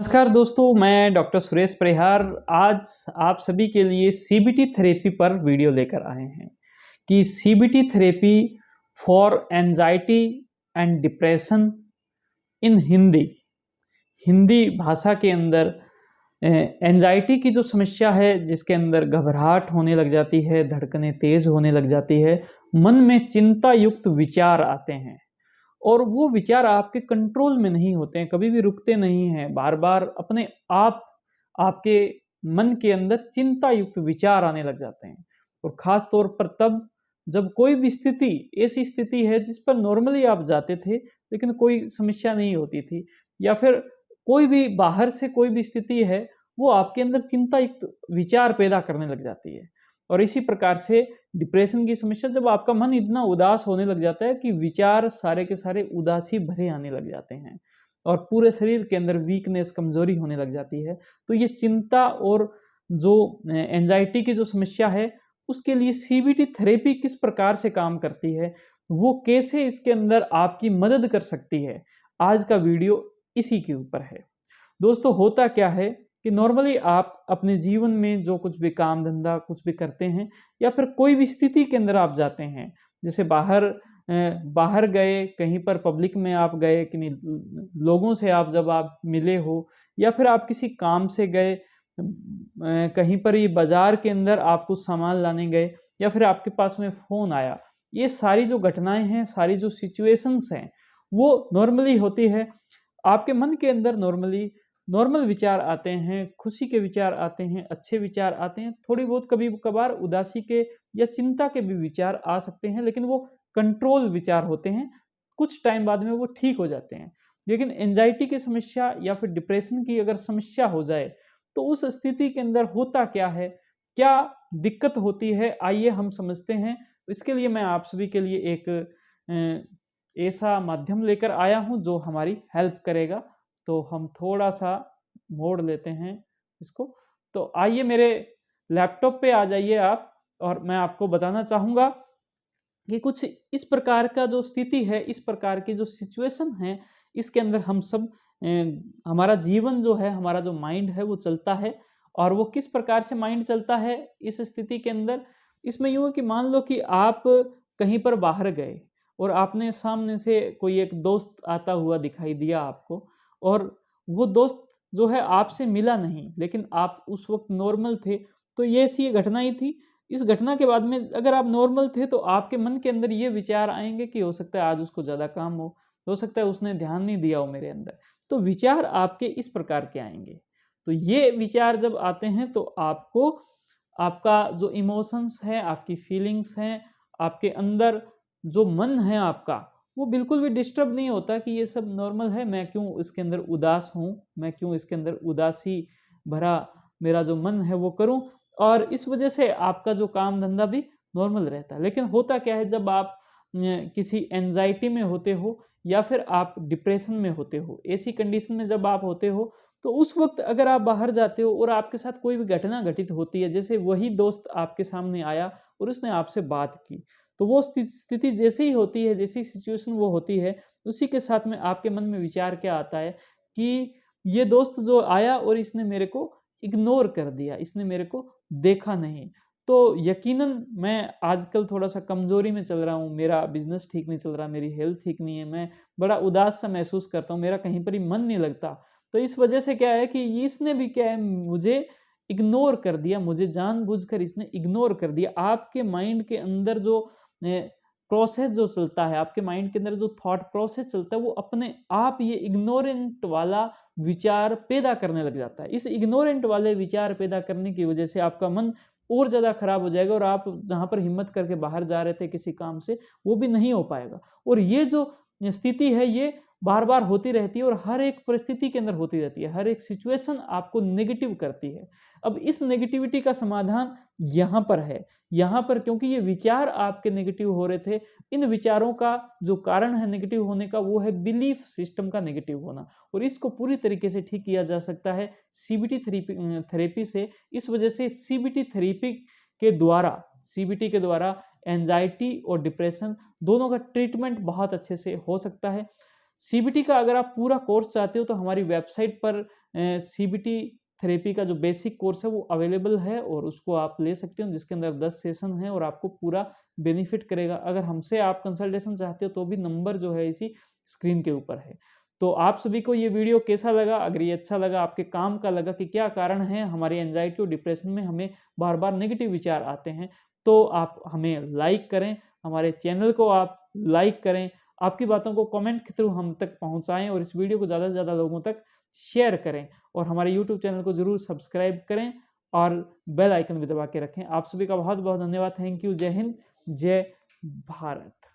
नमस्कार दोस्तों, मैं डॉक्टर सुरेश परिहार आज आप सभी के लिए सीबीटी थेरेपी पर वीडियो लेकर आए हैं कि CBT therapy for anxiety and depression in Hindi Hindi भाषा के अंदर एंजाइटी की जो समस्या है, जिसके अंदर घबराहट होने लग जाती है, धड़कनें तेज होने लग जाती है, मन में चिंता युक्त विचार आते हैं और वो विचार आपके कंट्रोल में नहीं होते हैं, कभी भी रुकते नहीं हैं, बार-बार अपने आप आपके मन के अंदर चिंता युक्त विचार आने लग जाते हैं। और ख़ास तौर पर तब जब कोई भी स्थिति ऐसी स्थिति है जिस पर नॉर्मली आप जाते थे, लेकिन कोई समस्या नहीं होती थी, या फिर कोई भी बाहर से कोई भी स्थिति है, वो आपके अंदर चिंता युक्त विचार पैदा करने लग जाती है। और इसी प्रकार से डिप्रेशन की समस्या, जब आपका मन इतना उदास होने लग जाता है कि विचार सारे के सारे उदासी भरे आने लग जाते हैं और पूरे शरीर के अंदर वीकनेस, कमजोरी होने लग जाती है, तो ये चिंता और जो एंजाइटी की जो समस्या है, उसके लिए सीबीटी थेरेपी किस प्रकार से काम करती है, वो कैसे इसके अंदर आपकी मदद कर सकती है, आज का वीडियो इसी के ऊपर है। दोस्तों, होता क्या है कि नॉर्मली आप अपने जीवन में जो कुछ भी काम धंधा कुछ भी करते हैं, या फिर कोई भी स्थिति के अंदर आप जाते हैं, जैसे बाहर गए, कहीं पर पब्लिक में आप गए, किन्हीं लोगों से आप जब आप मिले हो, या फिर आप किसी काम से गए, कहीं पर ये बाजार के अंदर आप कुछ सामान लाने गए, या फिर आपके पास में फ़ोन आया, ये सारी जो घटनाएं हैं, सारी जो सिचुएशंस हैं, वो नॉर्मली होती है। आपके मन के अंदर नॉर्मल विचार आते हैं, खुशी के विचार आते हैं, अच्छे विचार आते हैं, थोड़ी बहुत कभी-कभार उदासी के या चिंता के भी विचार आ सकते हैं, लेकिन वो कंट्रोल विचार होते हैं, कुछ टाइम बाद में वो ठीक हो जाते हैं। लेकिन एंजाइटी की समस्या या फिर डिप्रेशन की अगर समस्या हो जाए, तो उस स्थिति के अंदर होता क्या है, क्या दिक्कत होती है, आइए हम समझते हैं। इसके लिए मैं आप सभी के लिए एक ऐसा माध्यम लेकर आया हूँ जो हमारी हेल्प करेगा। तो हम थोड़ा-सा मोड़ लेते हैं इसको। तो आइए मेरे लैपटॉप पे आ जाइए आप, और मैं आपको बताना चाहूँगा कि कुछ इस प्रकार का जो स्थिति है, इस प्रकार की जो सिचुएशन है, इसके अंदर हम सब हमारा जीवन जो है, हमारा जो माइंड है वो चलता है। और वो किस प्रकार से माइंड चलता है इस स्थिति के अंदर, इसमें यूँ है कि मान लो कि आप कहीं पर बाहर गए और आपने सामने से कोई एक दोस्त आता हुआ दिखाई दिया आपको, और वो दोस्त जो है आपसे मिला नहीं, लेकिन आप उस वक़्त नॉर्मल थे, तो ये ऐसी घटना ही थी। इस घटना के बाद में अगर आप नॉर्मल थे, तो आपके मन के अंदर ये विचार आएँगे कि हो सकता है आज उसको ज़्यादा काम हो सकता है उसने ध्यान नहीं दिया हो मेरे अंदर। तो विचार आपके इस प्रकार के आएँगे। तो ये विचार जब आते हैं, तो आपको आपका जो इमोशंस है, आपकी फीलिंग्स हैं, आपके अंदर जो मन है आपका, वो बिल्कुल भी डिस्टर्ब नहीं होता कि ये सब नॉर्मल है, मैं क्यों इसके अंदर उदास हूँ, मैं क्यों इसके अंदर उदासी भरा मेरा जो मन है वो करूँ, और इस वजह से आपका जो काम धंधा भी नॉर्मल रहता है। लेकिन होता क्या है, जब आप किसी एंजाइटी में होते हो या फिर आप डिप्रेशन में होते हो, ऐसी कंडीशन में जब आप होते हो, तो उस वक़्त अगर आप बाहर जाते हो और आपके साथ कोई भी घटना घटित होती है, जैसे वही दोस्त आपके सामने आया और उसने आपसे बात की, तो वो स्थिति जैसे ही होती है, जैसी सिचुएशन वो होती है, उसी के साथ में आपके मन में विचार क्या आता है कि ये दोस्त जो आया और इसने मेरे को इग्नोर कर दिया, इसने मेरे को देखा नहीं। तो यकीनन मैं आजकल थोड़ा-सा कमज़ोरी में चल रहा हूँ, मेरा बिज़नेस ठीक नहीं चल रहा, मेरी हेल्थ ठीक नहीं है, मैं बड़ा उदास-सा महसूस करता हूँ, मेरा कहीं पर ही मन नहीं लगता। तो इस वजह से क्या है कि इसने भी क्या है, मुझे इग्नोर कर दिया, मुझे जानबूझकर इसने इग्नोर कर दिया। आपके माइंड के अंदर जो प्रोसेस जो चलता है, आपके माइंड के अंदर जो थॉट प्रोसेस चलता है, वो अपने आप ये इग्नोरेंट वाला विचार पैदा करने लग जाता है। इस इग्नोरेंट वाले विचार पैदा करने की वजह से आपका मन और ज़्यादा खराब हो जाएगा, और आप जहाँ पर हिम्मत करके बाहर जा रहे थे किसी काम से, वो भी नहीं हो पाएगा। और ये जो स्थिति है, ये बार-बार होती रहती है और हर एक परिस्थिति के अंदर होती रहती है। हर एक सिचुएशन आपको नेगेटिव करती है। अब इस नेगेटिविटी का समाधान यहाँ पर है। यहाँ पर क्योंकि ये विचार आपके नेगेटिव हो रहे थे, इन विचारों का जो कारण है नेगेटिव होने का, वो है बिलीफ सिस्टम का नेगेटिव होना, और इसको पूरी तरीके से ठीक किया जा सकता है सीबीटी थेरेपी से। इस वजह से सीबीटी के द्वारा एंजाइटी और डिप्रेशन दोनों का ट्रीटमेंट बहुत अच्छे से हो सकता है। सीबीटी का अगर आप पूरा कोर्स चाहते हो, तो हमारी वेबसाइट पर CBT थेरेपी का जो बेसिक कोर्स है वो अवेलेबल है और उसको आप ले सकते हो, जिसके अंदर 10 सेशन है और आपको पूरा बेनिफिट करेगा। अगर हमसे आप कंसल्टेशन चाहते हो तो भी नंबर जो है इसी स्क्रीन के ऊपर है। तो आप सभी को ये वीडियो कैसा लगा? अगर ये अच्छा लगा, आपके काम का लगा कि क्या कारण है हमारी एंजाइटी और डिप्रेशन में हमें बार-बार नेगेटिव विचार आते हैं, तो आप हमें लाइक करें, हमारे चैनल को आप लाइक करें, आपकी बातों को कमेंट के थ्रू हम तक पहुँचाएँ और इस वीडियो को ज़्यादा से ज़्यादा लोगों तक शेयर करें और हमारे यूट्यूब चैनल को ज़रूर सब्सक्राइब करें और बेल आइकन भी दबा के रखें। आप सभी का बहुत-बहुत धन्यवाद। Thank you. जय हिंद, जय भारत।